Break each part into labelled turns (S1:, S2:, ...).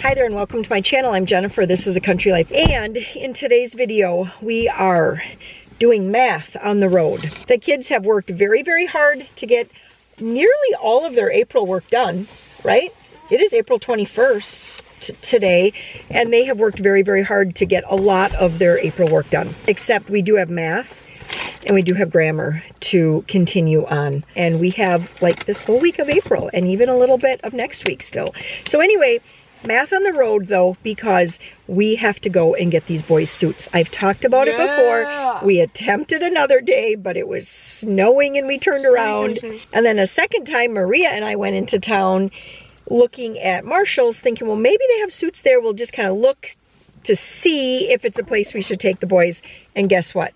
S1: Hi there and welcome to my channel. I'm Jennifer. This is A Country Life. And in today's video, we are doing math on the road. The kids have worked very, very hard to get nearly all of their April work done, right? It is April 21st today, and they have worked very, very hard to get a lot of their April work done. Except we do have math and we do have grammar to continue on. And we have like this whole week of April and even a little bit of next week still. So anyway, math on the road though, because we have to go and get these boys suits. I've talked about it before. We attempted another day, but it was snowing and we turned around. And then a second time, Maria and I went into town looking at Marshall's thinking, well, maybe they have suits there. We'll just kind of look to see if it's a place we should take the boys. And guess what?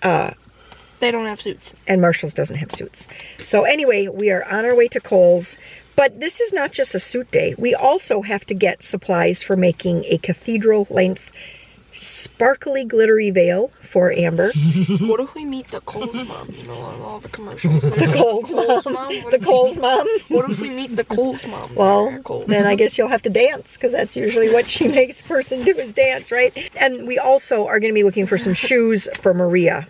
S2: They don't have suits. And
S1: Marshall's doesn't have suits. So anyway, we are on our way to Kohls. But this is not just a suit day. We also have to get supplies for making a cathedral-length, sparkly, glittery veil for Amber.
S2: What if we meet the Kohls mom? You know, on all the commercials.
S1: The Kohls mom. The Kohls mom.
S2: What if we meet the Kohls mom?
S1: Well, then I guess you'll have to dance, because that's usually what she makes a person do is dance, right? And we also are going to be looking for some shoes for Maria.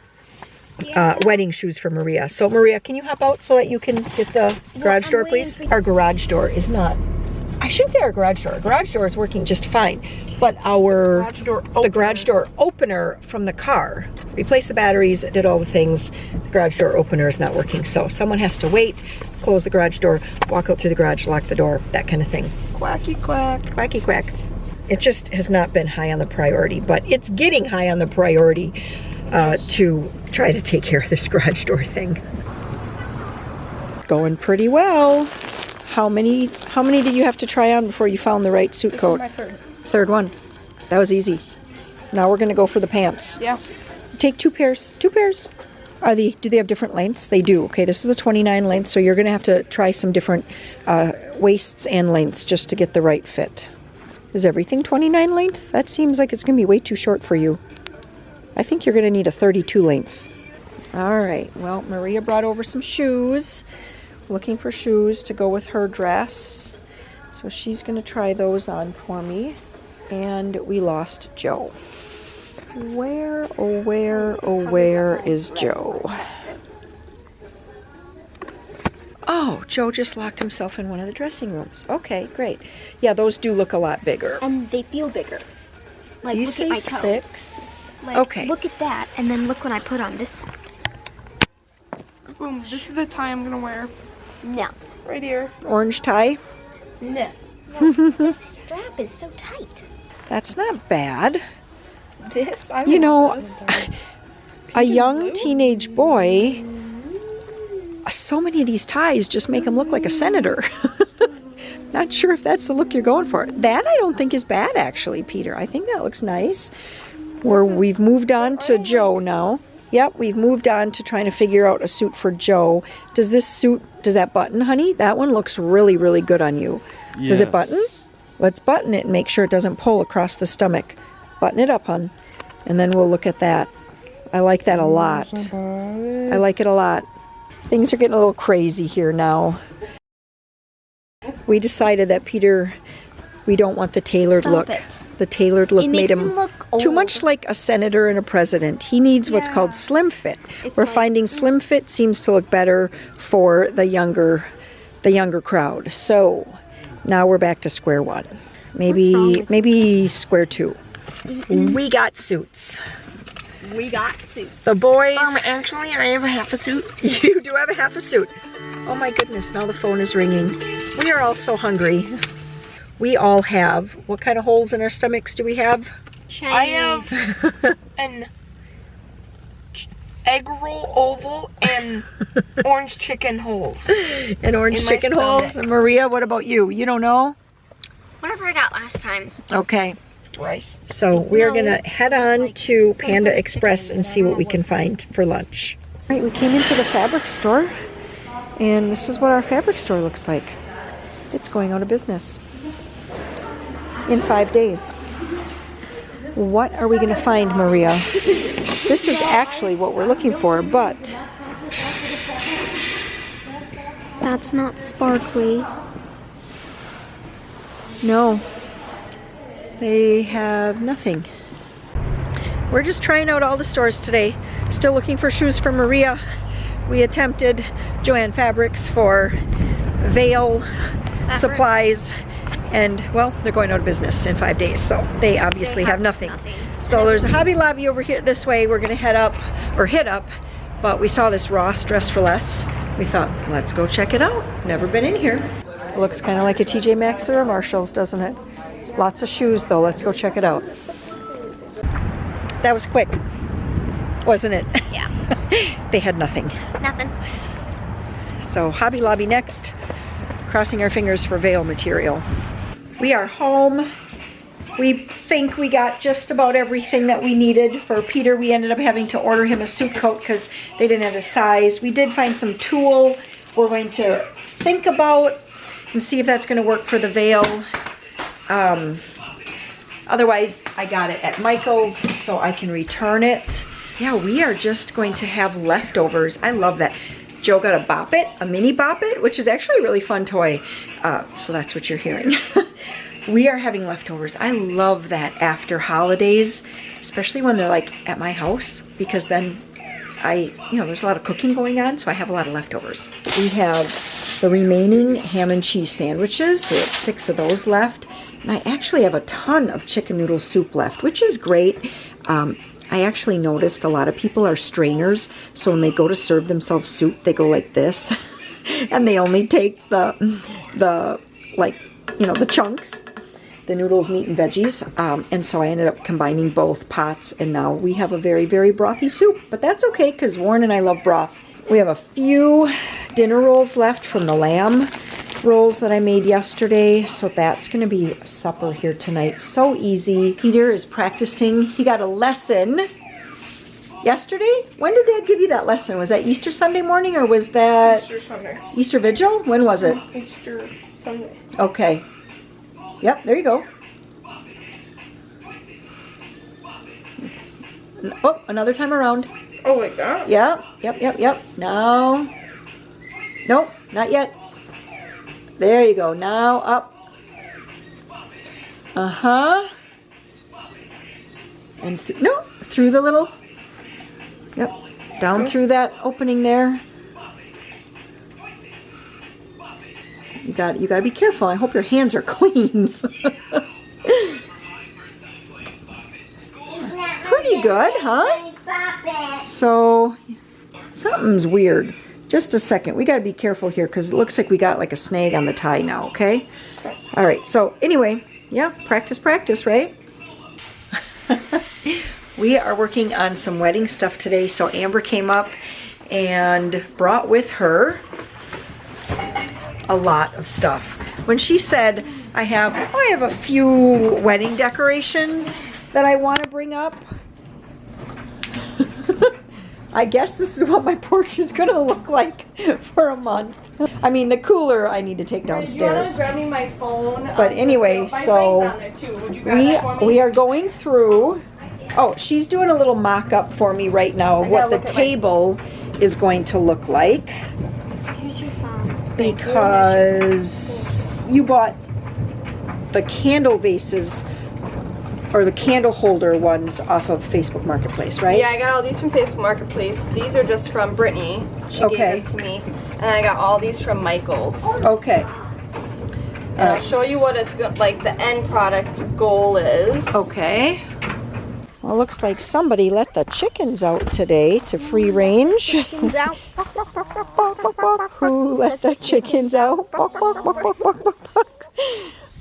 S1: Wedding shoes for Maria. So Maria, can you hop out so that you can get the garage door, please? Our garage door is not, I shouldn't say our garage door. Our garage door is working just fine. But the garage door opener from the car, replaced the batteries, did all the things. The garage door opener is not working. So someone has to wait, close the garage door, walk out through the garage, lock the door, that kind of thing.
S2: Quacky quack.
S1: Quacky quack. It just has not been high on the priority, but it's getting high on the priority to try to take care of this garage door thing. Going pretty well. How many did you have to try on before you found the right suit coat?
S2: This is my third.
S1: Third one. That was easy. Now we're gonna go for the pants.
S2: Yeah.
S1: Take two pairs. Two pairs. Do they have different lengths? They do. Okay, this is the 29 length, so you're gonna have to try some different waists and lengths just to get the right fit. Is everything 29 length? That seems like it's gonna be way too short for you. I think you're going to need a 32 length. All right, well, Maria brought over some shoes. Looking for shoes to go with her dress. So she's going to try those on for me. And we lost Joe. Where, oh where is Joe? Oh, Joe just locked himself in one of the dressing rooms. Okay, great. Yeah, those do look a lot bigger.
S3: And they feel bigger. Like,
S1: You
S3: look
S1: say
S3: at my toes.
S1: 6?
S3: Like,
S1: okay.
S3: Look at that, and then look what I put on this side.
S2: Boom, this is the tie I'm gonna wear.
S3: No.
S2: Right here.
S1: Orange tie?
S2: No.
S3: This strap is so tight.
S1: That's not bad.
S2: This?
S1: You know, a young teenage boy, so many of these ties just make him look like a senator. Not sure if that's the look you're going for. That I don't think is bad, actually, Peter. I think that looks nice. We've moved on to Joe now. Yep, we've moved on to trying to figure out a suit for Joe. Does that button, honey? That one looks really, really good on you. Yes. Does it button? Let's button it and make sure it doesn't pull across the stomach. Button it up, hon. And then we'll look at that. I like that a lot. I like it a lot. Things are getting a little crazy here now. We decided that Peter, we don't want the tailored look. The tailored look made him
S3: look
S1: too much like a senator and a president. He needs what's called slim fit. We're finding slim fit seems to look better for the younger crowd. So now we're back to square one. Maybe square two. We got suits.
S3: We got suits.
S1: The boys.
S2: Actually, I have a half a suit.
S1: You do have a half a suit. Oh my goodness! Now the phone is ringing. We are all so hungry. We all have. What kind of holes in our stomachs do we have?
S3: Chinese.
S2: I have an egg roll oval and orange chicken holes.
S1: And orange chicken holes. And Maria, what about you? You don't know?
S3: Whatever I got last time.
S1: Okay.
S2: Rice.
S1: So we are going to head on to Panda Express and see what we can find for lunch. All right, we came into the fabric store, and this is what our fabric store looks like. It's going out of business in 5 days. What are we going to find, Maria? This is actually what we're looking for, but
S3: That's not sparkly.
S1: no, They have nothing. We're just trying out all the stores today. Still looking for shoes for Maria. We attempted Joann Fabrics for veil supplies, and well, they're going out of business in 5 days, so they obviously have nothing. So there's a Hobby Lobby over here this way. We're gonna head up, or hit up, but we saw this Ross Dress for Less. We thought, let's go check it out. Never been in here. It looks kind of like a TJ Maxx or a Marshall's, doesn't it? Lots of shoes though. Let's go check it out. That was quick, wasn't it?
S3: Yeah.
S1: They had nothing.
S3: Nothing.
S1: So Hobby Lobby next. Crossing our fingers for veil material. We are home. We think we got just about everything that we needed. For Peter, we ended up having to order him a suit coat because they didn't have a size. We did find some tulle we're going to think about and see if that's going to work for the veil. Otherwise, I got it at Michael's, so I can return it. Yeah, we are just going to have leftovers. I love that. Joe got a Bop It, a mini Bop It, which is actually a really fun toy. So that's what you're hearing. We are having leftovers. I love that after holidays, especially when they're like at my house, because then there's a lot of cooking going on, so I have a lot of leftovers. We have the remaining ham and cheese sandwiches. We have 6 of those left. And I actually have a ton of chicken noodle soup left, which is great. I actually noticed a lot of people are strainers, so when they go to serve themselves soup, they go like this. And they only take the chunks, the noodles, meat, and veggies. And so I ended up combining both pots, and now we have a very, very brothy soup. But that's okay, because Warren and I love broth. We have a few dinner rolls left from the lamb rolls that I made yesterday, so that's going to be supper here tonight. So easy. Peter is practicing. He got a lesson yesterday. When did Dad give you that lesson? Was that Easter Sunday morning, or was that
S2: Easter Sunday?
S1: Easter Vigil? When was it?
S2: Easter Sunday.
S1: Okay. Yep, there you go. Oh, another time around.
S2: Oh, like that?
S1: Yep. Now. Nope, not yet. There you go. Now up. Uh-huh. And through the little. Yep. Down through that opening there. You got to be careful. I hope your hands are clean. Pretty good, huh? So something's weird. Just a second. We got to be careful here because it looks like we got like a snag on the tie now, okay? All right. So anyway, yeah, practice, right? We are working on some wedding stuff today. So Amber came up and brought with her a lot of stuff. When she said, I have a few wedding decorations that I want to bring up. I guess this is what my porch is going to look like for a month. I mean, the cooler I need to take downstairs.
S2: You want to grab me my phone?
S1: But anyway, so we are going through. Oh, she's doing a little mock-up for me right now of what the table is going to look like.
S3: Here's your phone.
S1: Because you bought the candle vases or the candle holder ones off of Facebook Marketplace, right?
S2: Yeah, I got all these from Facebook Marketplace. These are just from Brittany. She gave them to me. And then I got all these from Michael's.
S1: Okay.
S2: And I'll show you what it's like the end product goal is.
S1: Okay. Well, looks like somebody let the chickens out today to free range.
S3: Chickens out.
S1: Who let the chickens out?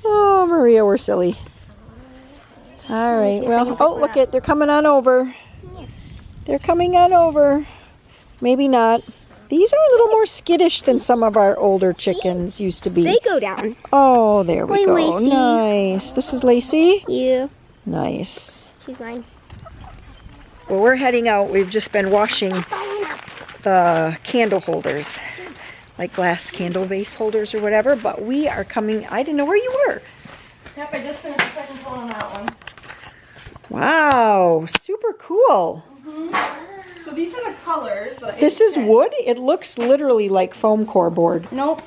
S1: Oh, Maria, we're silly. All right, well, oh, look it, they're coming on over. They're coming on over. Maybe not. These are a little more skittish than some of our older chickens used to be.
S3: They go down.
S1: Oh, there we go.
S3: Lacey.
S1: Nice. This is Lacey?
S3: Yeah.
S1: Nice.
S3: She's mine.
S1: Well, we're heading out. We've just been washing the candle holders, like glass candle vase holders or whatever, but we are coming. I didn't know where you were.
S2: Yep, I just finished the second coat on that one.
S1: Wow, super cool.
S2: So these are the colors that I
S1: This is wood? It looks literally like foam core board.
S2: Nope.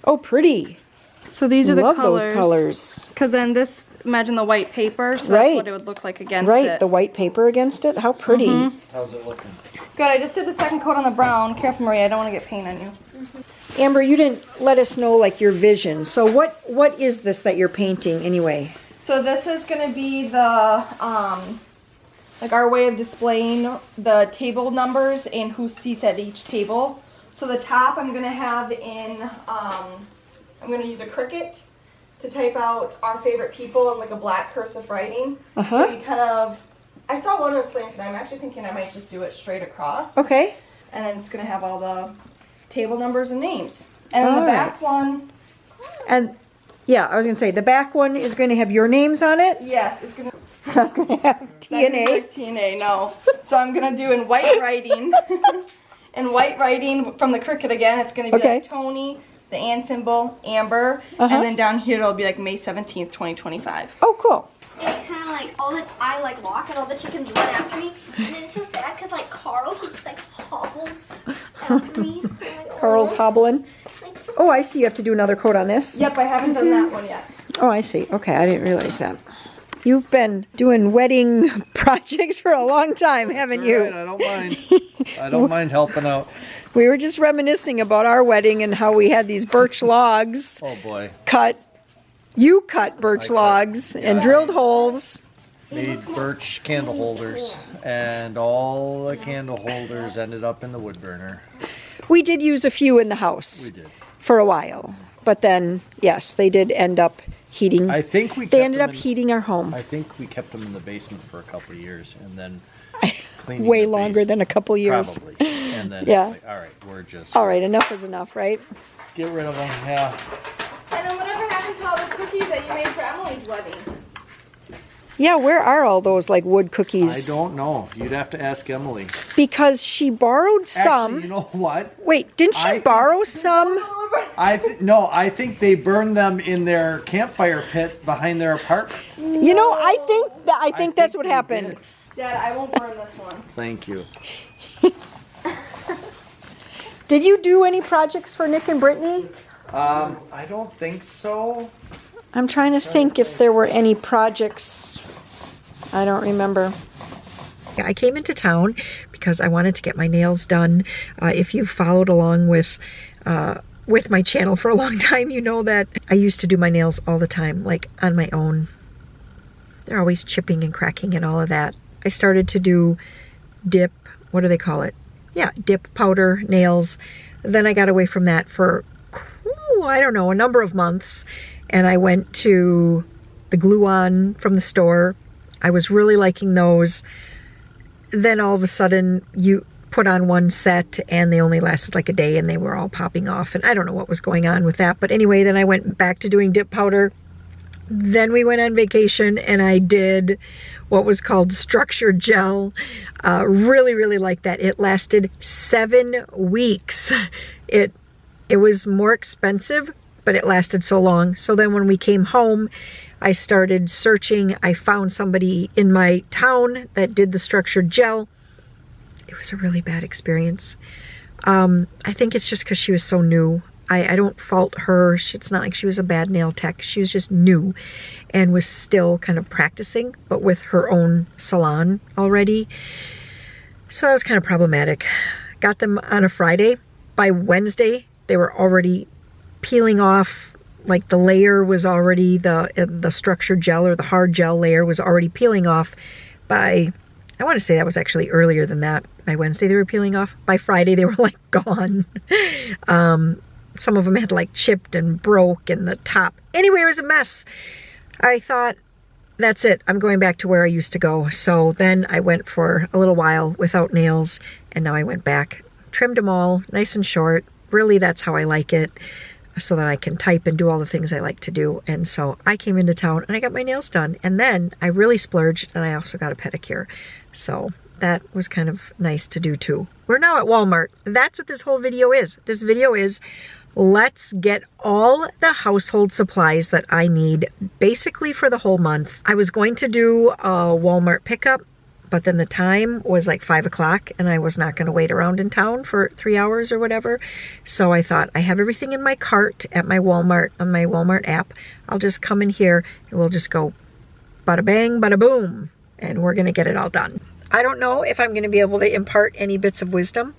S1: Oh, pretty.
S2: So these are the
S1: Love
S2: colors.
S1: those colors.
S2: Because then this imagine the white paper, so
S1: Right.
S2: that's what it would look like against
S1: Right,
S2: it.
S1: the white paper against it. How pretty.
S4: How's it looking?
S2: Good, I just did the second coat on the brown. Careful, Maria, I don't want to get paint on you.
S1: Amber, you didn't let us know like your vision. So what is this that you're painting anyway?
S2: So this is going to be the, like our way of displaying the table numbers and who seats at each table. So the top I'm going to have in, I'm going to use a Cricut to type out our favorite people in like a black cursive writing. So you kind of, I saw one was slanted. I'm actually thinking I might just do it straight across.
S1: Okay.
S2: And then it's going to have all the table numbers and names. And then the back one,
S1: And yeah, I was going to say the back one is going to have your names on it.
S2: yes, it's going to
S1: Not going to have TNA.
S2: TNA, no. So I'm going to do in white writing. In white writing from the Cricut again, it's going to be like Tony, the and symbol, Amber, and then down here it'll be like May 17th, 2025.
S1: Oh, cool.
S3: It's kind of like I like walk and all the chickens run after me, and then it's so sad because like Carl, he's like hobbles after me. I'm like,
S1: Carl's
S3: oh.
S1: hobbling.
S3: Like,
S1: Oh, I see. You have to do another coat on this.
S2: Yep, I haven't done that one yet.
S1: Oh, I see. Okay, I didn't realize that. You've been doing wedding projects for a long time, haven't you?
S4: Right, I don't mind. I don't mind helping out.
S1: We were just reminiscing about our wedding and how we had these birch logs
S4: Oh boy.
S1: cut. You cut birch logs and drilled holes.
S4: Made birch candle holders, and all the candle holders ended up in the wood burner.
S1: We did use a few in the house
S4: We did.
S1: for a while, but then yes, they did end up heating.
S4: I think we.
S1: They
S4: kept
S1: ended
S4: them
S1: up
S4: in-
S1: heating our home.
S4: I think we kept them in the basement for a couple of years, and then cleaning
S1: Way
S4: the
S1: longer than a couple years.
S4: Probably. And then
S1: Yeah.
S4: it's like, all right, we're just
S1: All right, enough is enough, right?
S4: get rid of them. Yeah.
S2: And then whatever happened to all the cookies that you made for Emily's wedding?
S1: Yeah, where are all those like wood
S4: I
S1: cookies?
S4: don't know. You'd have to ask Emily.
S1: Because she borrowed some.
S4: Actually, you know what?
S1: Wait, didn't she
S4: I-
S1: borrow some?
S4: No, I think they burned them in their campfire pit behind their apartment.
S1: You know, I think that's what
S4: they
S1: happened.
S4: did.
S2: Dad, I won't burn this one.
S4: Thank you.
S1: Did you do any projects for Nick and Brittany?
S4: I don't think so.
S1: I'm trying to think if there were any projects. I don't remember. I came into town because I wanted to get my nails done. If you've followed along with my channel for a long time, you know that I used to do my nails all the time, like on my own. They're always chipping and cracking and all of that. I started to do dip, what do they call it? Yeah, dip powder nails. Then I got away from that for, I don't know, a number of months. And I went to the glue-on from the store. I was really liking those. Then all of a sudden you put on one set and they only lasted like a day and they were all popping off. And I don't know what was going on with that. But anyway, then I went back to doing dip powder. Then we went on vacation and I did what was called structured gel. Really, really liked that. It lasted 7 weeks. It was more expensive, but it lasted so long. So then when we came home, I started searching. I found somebody in my town that did the structured gel. It was a really bad experience. I think it's just because she was so new. I don't fault her. It's not like she was a bad nail tech. She was just new and was still kind of practicing, but with her own salon already. So that was kind of problematic. Got them on a Friday. By Wednesday, they were already peeling off. Like the layer was already, the structured gel or the hard gel layer was already peeling off by, I want to say that was actually earlier than that. By Wednesday they were peeling off. By Friday they were like gone. Some of them had like chipped and broke and the top. Anyway, it was a mess. I thought, that's it. I'm going back to where I used to go. So then I went for a little while without nails and now I went back. Trimmed them all nice and short. Really, that's how I like it. So that I can type and do all the things I like to do. And so I came into town and I got my nails done. And then I really splurged and I also got a pedicure. So that was kind of nice to do too. We're now at Walmart. That's what this whole video is. This video is, let's get all the household supplies that I need basically for the whole month. I was going to do a Walmart pickup, but then the time was like 5 o'clock and I was not going to wait around in town for 3 hours or whatever. So I thought, I have everything in my cart at my Walmart, on my Walmart app. I'll just come in here and we'll just go bada bang, bada boom, and we're gonna get it all done. I don't know if I'm gonna be able to impart any bits of wisdom.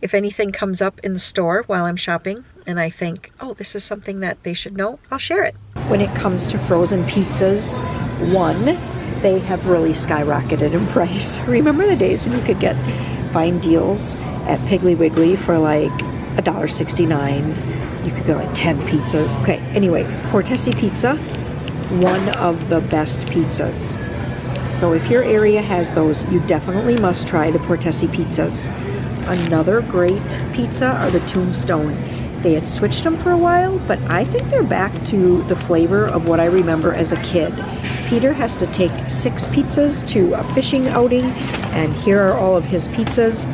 S1: If anything comes up in the store while I'm shopping and I think, oh, this is something that they should know, I'll share it. When it comes to frozen pizzas, one, they have really skyrocketed in price. Remember the days when you could get fine deals at Piggly Wiggly for like $1.69? You could get like 10 pizzas. Okay, anyway, Portesi Pizza, one of the best pizzas. So if your area has those, you definitely must try the Portesi pizzas. Another great pizza are the Tombstone. They had switched them for a while, but I think they're back to the flavor of what I remember as a kid. Peter has to take 6 pizzas to a fishing outing, and here are all of his pizzas.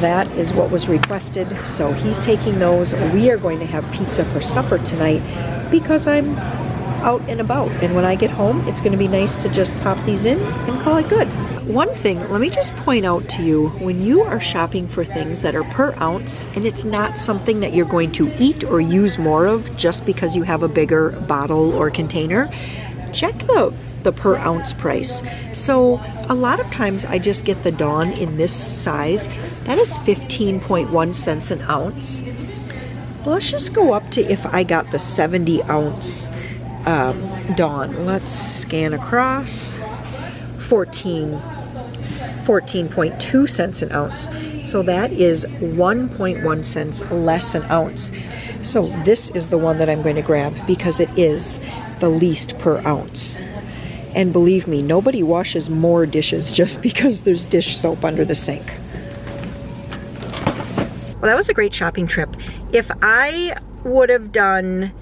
S1: That is what was requested, so he's taking those. We are going to have pizza for supper tonight because I'm out and about, and when I get home, it's going to be nice to just pop these in and call it good. One thing, let me just point out to you, when you are shopping for things that are per ounce and it's not something that you're going to eat or use more of just because you have a bigger bottle or container, check the per ounce price. So a lot of times I just get the Dawn in this size. That is 15.1 cents an ounce. But let's just go up to if I got the 70 ounce Dawn. Let's scan across. 14.2 cents an ounce. So that is 1.1 cents less an ounce. So this is the one that I'm going to grab because it is the least per ounce. And believe me, nobody washes more dishes just because there's dish soap under the sink. Well, that was a great shopping trip. If I would have done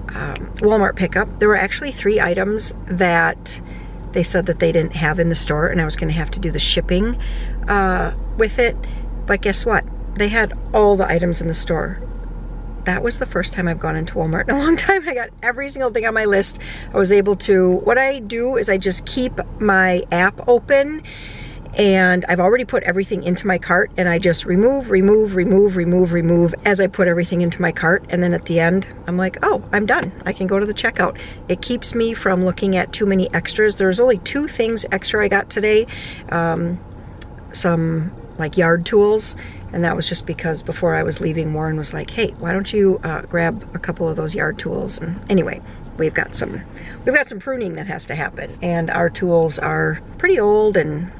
S1: Walmart pickup, there were actually 3 items that they said that they didn't have in the store, and I was going to have to do the shipping with it. But guess what? They had all the items in the store. That was the first time I've gone into Walmart in a long time. I got every single thing on my list. I was able to, what I do is I just keep my app open, and I've already put everything into my cart, and I just remove as I put everything into my cart, and then at the end I'm like, oh, I'm done. I can go to the checkout. It keeps me from looking at too many extras. There's only 2 things extra I got today. Some like yard tools, and that was just because before I was leaving, Warren was like, hey, why don't you grab a couple of those yard tools? And anyway, we've got some pruning that has to happen, and our tools are pretty old and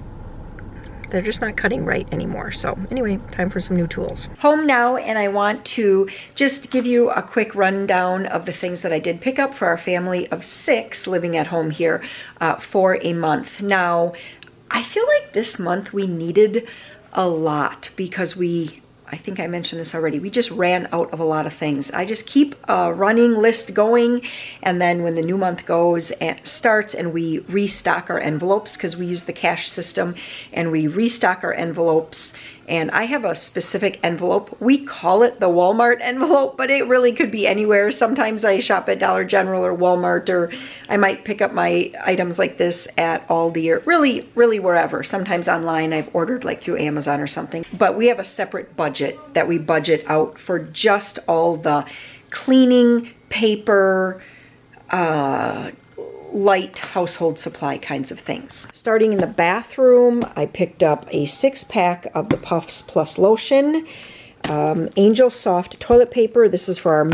S1: they're just not cutting right anymore. So anyway, time for some new tools. Home now, and I want to just give you a quick rundown of the things that I did pick up for our family of 6 living at home here for a month. Now, I feel like this month we needed a lot because I think I mentioned this already, we just ran out of a lot of things. I just keep a running list going, and then when the new month goes and starts and we restock our envelopes, because we use the cash system, and we restock our envelopes, and I have a specific envelope. We call it the Walmart envelope, but it really could be anywhere. Sometimes I shop at Dollar General or Walmart, or I might pick up my items like this at Aldi, or really wherever. Sometimes online I've ordered like through Amazon or something. But we have a separate budget that we budget out for just all the cleaning, paper, light household supply kinds of things. Starting in the bathroom, I picked up a 6-pack of the Puffs Plus Lotion, Angel Soft toilet paper. This is for our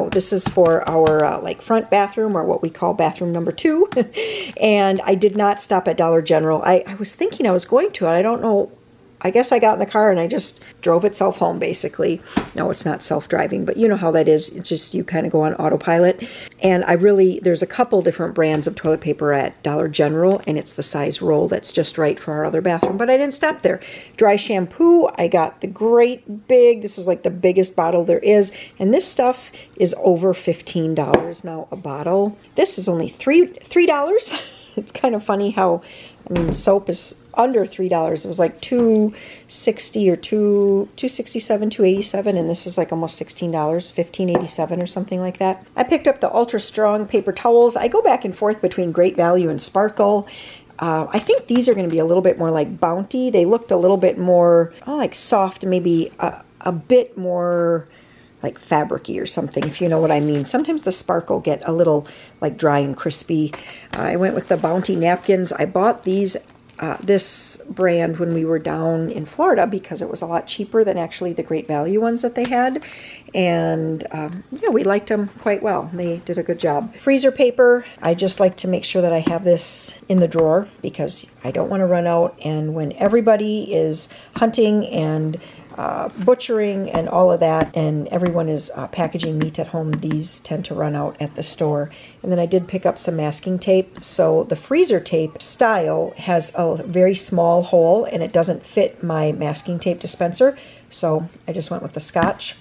S1: this is for our like front bathroom, or what we call bathroom number 2. And I did not stop at Dollar General. I was thinking I was going to, and I don't know, I guess I got in the car and I just drove itself home, basically. No, it's not self-driving, but you know how that is. It's just you kind of go on autopilot. And there's a couple different brands of toilet paper at Dollar General, and it's the size roll that's just right for our other bathroom. But I didn't stop there. Dry shampoo, I got the great big, this is like the biggest bottle there is, and this stuff is over $15 now a bottle. This is only $3. It's kind of funny how, I mean, soap is under $3. It was like $2.60 or $2.67, $2.87, and this is like almost $16, $15.87 or something like that. I picked up the Ultra Strong paper towels. I go back and forth between Great Value and Sparkle. I think these are going to be a little bit more like Bounty. They looked a little bit more like soft, maybe a bit more like fabric-y or something, if you know what I mean. Sometimes the sparkle get a little like dry and crispy. I went with the Bounty napkins. I bought these this brand when we were down in Florida because it was a lot cheaper than actually the Great Value ones that they had. And yeah, we liked them quite well. They did a good job. Freezer paper, I just like to make sure that I have this in the drawer because I don't want to run out. And when everybody is hunting and butchering and all of that, and everyone is packaging meat at home, these tend to run out at the store. And then I did pick up some masking tape. So the freezer tape style has a very small hole and it doesn't fit my masking tape dispenser. So I just went with the Scotch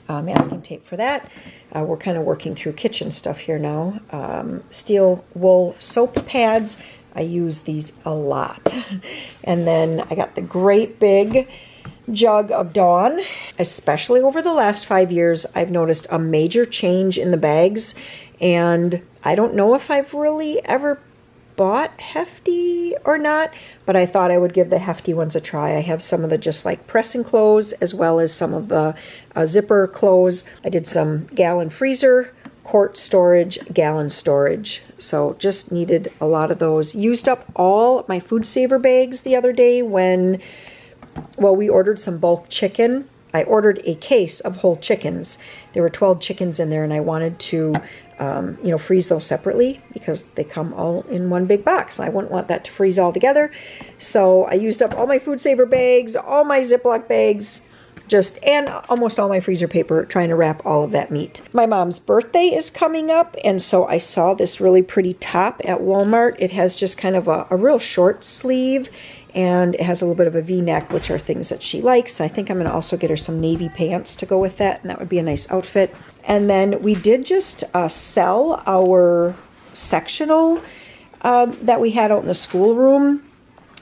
S1: masking tape for that. We're kind of working through kitchen stuff here now. Steel wool soap pads. I use these a lot. And then I got the great big jug of Dawn. Especially over the last 5 years, I've noticed a major change in the bags, and I don't know if I've really ever bought Hefty or not, but I thought I would give the Hefty ones a try. I have some of the just like press and close as well as some of the zipper close. I did some gallon freezer, quart storage, gallon storage. So just needed a lot of those. Used up all my Food Saver bags the other day when, well, we ordered some bulk chicken. I ordered a case of whole chickens. There were 12 chickens in there, and I wanted to, freeze those separately because they come all in one big box. I wouldn't want that to freeze all together. So I used up all my Food Saver bags, all my Ziploc bags, and almost all my freezer paper trying to wrap all of that meat. My mom's birthday is coming up, and so I saw this really pretty top at Walmart. It has just kind of a real short sleeve, and it has a little bit of a V-neck, which are things that she likes. I think I'm going to also get her some navy pants to go with that, and that would be a nice outfit. And then we did just sell our sectional that we had out in the schoolroom.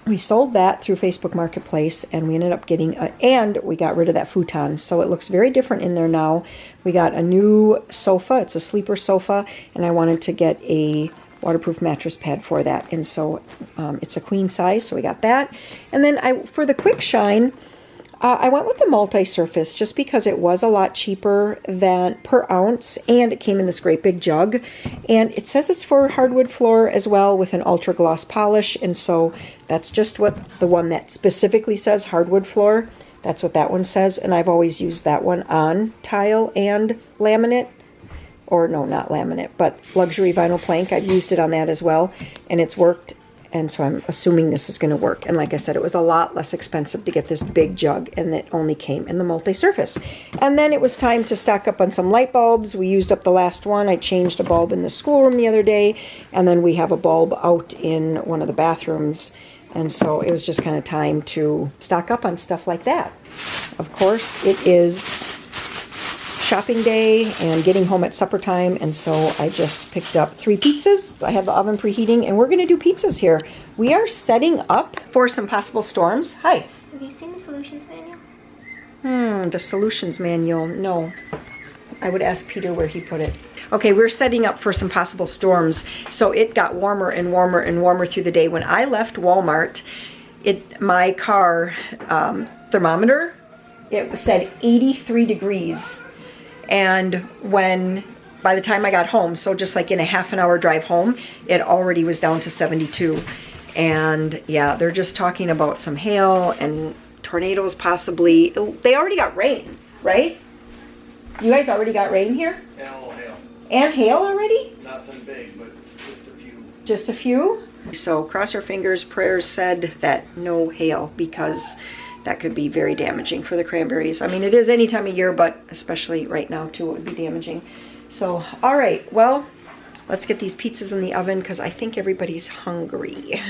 S1: We sold that through Facebook Marketplace, and we ended up getting, and we got rid of that futon. So it looks very different in there now. We got a new sofa. It's a sleeper sofa, and I wanted to get a waterproof mattress pad for that. And so it's a queen size, so we got that. And then for the quick shine, I went with the multi-surface just because it was a lot cheaper than per ounce, and it came in this great big jug. And it says it's for hardwood floor as well with an ultra gloss polish, and so that's just what the one that specifically says hardwood floor, that's what that one says. And I've always used that one on tile and laminate, or no, not laminate, but luxury vinyl plank. I've used it on that as well, and it's worked. And so I'm assuming this is going to work. And like I said, it was a lot less expensive to get this big jug, and it only came in the multi-surface. And then it was time to stock up on some light bulbs. We used up the last one. I changed a bulb in the schoolroom the other day, and then we have a bulb out in one of the bathrooms. And so it was just kind of time to stock up on stuff like that. Of course, it is shopping day and getting home at supper time, and so I just picked up 3 pizzas. I have the oven preheating, and we're going to do pizzas here. We are setting up for some possible storms. Hi.
S3: Have you seen the solutions manual?
S1: The solutions manual. No. I would ask Peter where he put it. Okay, we're setting up for some possible storms. So it got warmer and warmer and warmer through the day. When I left Walmart, my car thermometer, it said 83 degrees. And by the time I got home, so just like in a half an hour drive home, it already was down to 72. And yeah, they're just talking about some hail and tornadoes possibly. They already got rain, right? You guys already got rain here?
S4: And a little hail.
S1: And hail already?
S4: Nothing big, but just a few.
S1: Just a few? So cross our fingers, prayers said that no hail, because that could be very damaging for the cranberries. I mean, it is any time of year, but especially right now too, it would be damaging. So, all right, well, let's get these pizzas in the oven because I think everybody's hungry.